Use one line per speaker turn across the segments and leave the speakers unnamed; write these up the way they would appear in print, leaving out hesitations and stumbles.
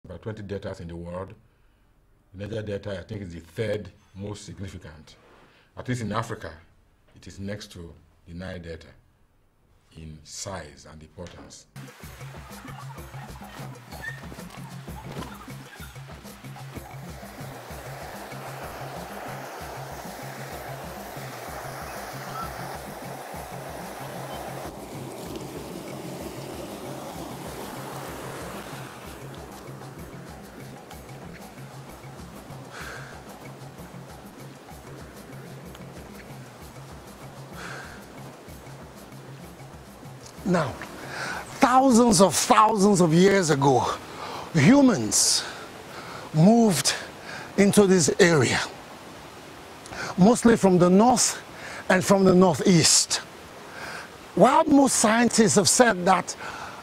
about 20 deltas in the world. The Niger Delta, I think, is the third most significant. At least in Africa, it is next to the Nile Delta in size and importance.
Now, thousands of years ago, humans moved into this area, mostly from the north and from the northeast. While most scientists have said that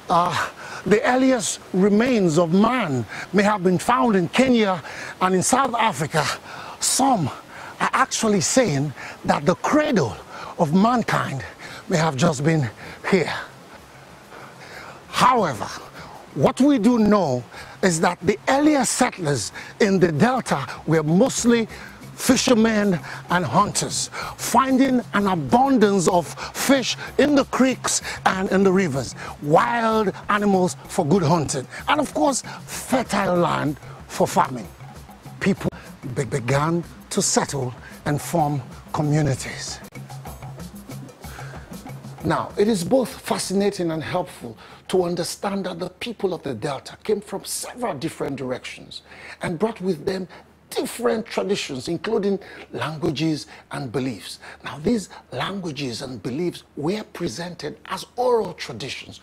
the earliest remains of man may have been found in Kenya and in South Africa, some are actually saying that the cradle of mankind may have just been here. However, what we do know is that the earlier settlers in the Delta were mostly fishermen and hunters, finding an abundance of fish in the creeks and in the rivers, wild animals for good hunting, and of course, fertile land for farming. People began to settle and form communities. Now, it is both fascinating and helpful to understand that the people of the Delta came from several different directions and brought with them different traditions, including languages and beliefs. Now, these languages and beliefs were presented as oral traditions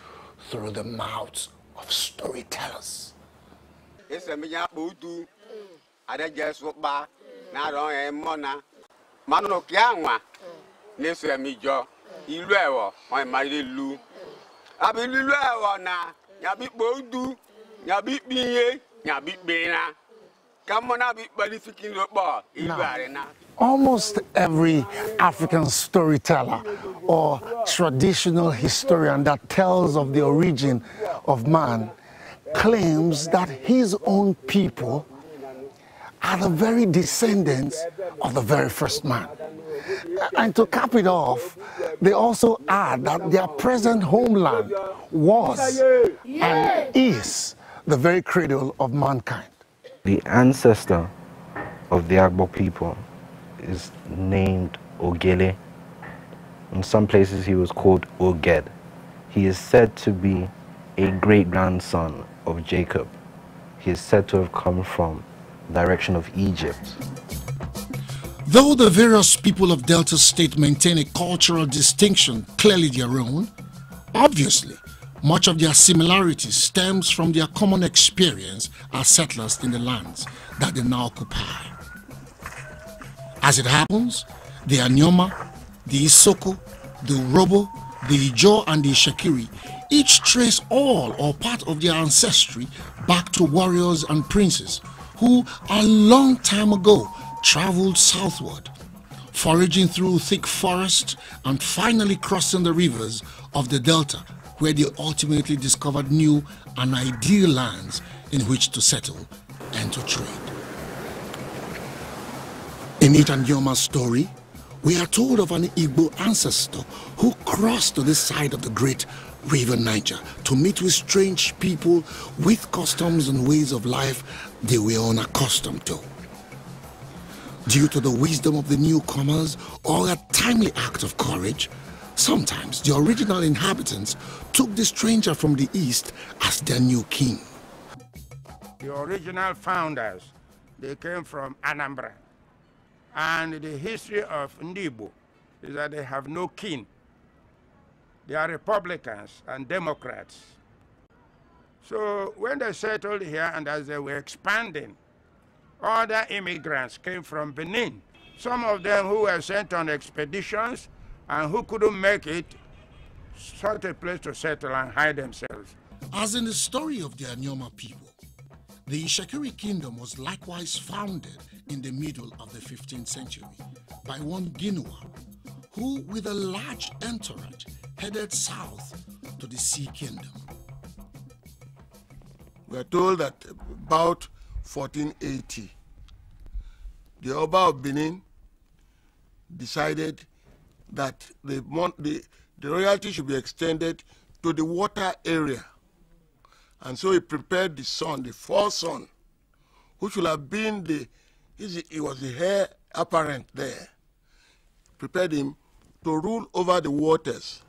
through the mouths of storytellers. Now, almost every African storyteller or traditional historian that tells of the origin of man claims that his own people are the very descendants of the very first man. And to cap it off, they also add that their present homeland was and is the very cradle of mankind.
The ancestor of the Agbo people is named Ogele. In some places he was called Oged. He is said to be a great-grandson of Jacob. He is said to have come from the direction of Egypt.
Though the various people of Delta State maintain a cultural distinction clearly their own, obviously, much of their similarities stems from their common experience as settlers in the lands that they now occupy. As it happens, the Anyoma, the Isoko, the Urobo, the Ijo, and the Shakiri each trace all or part of their ancestry back to warriors and princes who a long time ago traveled southward, foraging through thick forest and finally crossing the rivers of the Delta, where they ultimately discovered new and ideal lands in which to settle and to trade. In Itanyoma's story, we are told of an Igbo ancestor who crossed to this side of the great river Niger to meet with strange people with customs and ways of life they were unaccustomed to. Due to the wisdom of the newcomers or a timely act of courage, sometimes the original inhabitants took the stranger from the east as their new king.
The original founders, they came from Anambra. And the history of Ndibo is that they have no king. They are Republicans and Democrats. So when they settled here and as they were expanding, other immigrants came from Benin. Some of them who were sent on expeditions and who couldn't make it sought a place to settle and hide themselves.
As in the story of the Anyoma people, the Shakiri kingdom was likewise founded in the middle of the 15th century by one Ginua, who with a large entourage headed south to the Sea Kingdom.
We are told that about 1480, the Oba of Benin decided that the royalty should be extended to the water area. And so he prepared the son, the fourth son, who should have been he was the heir apparent there, prepared him to rule over the waters.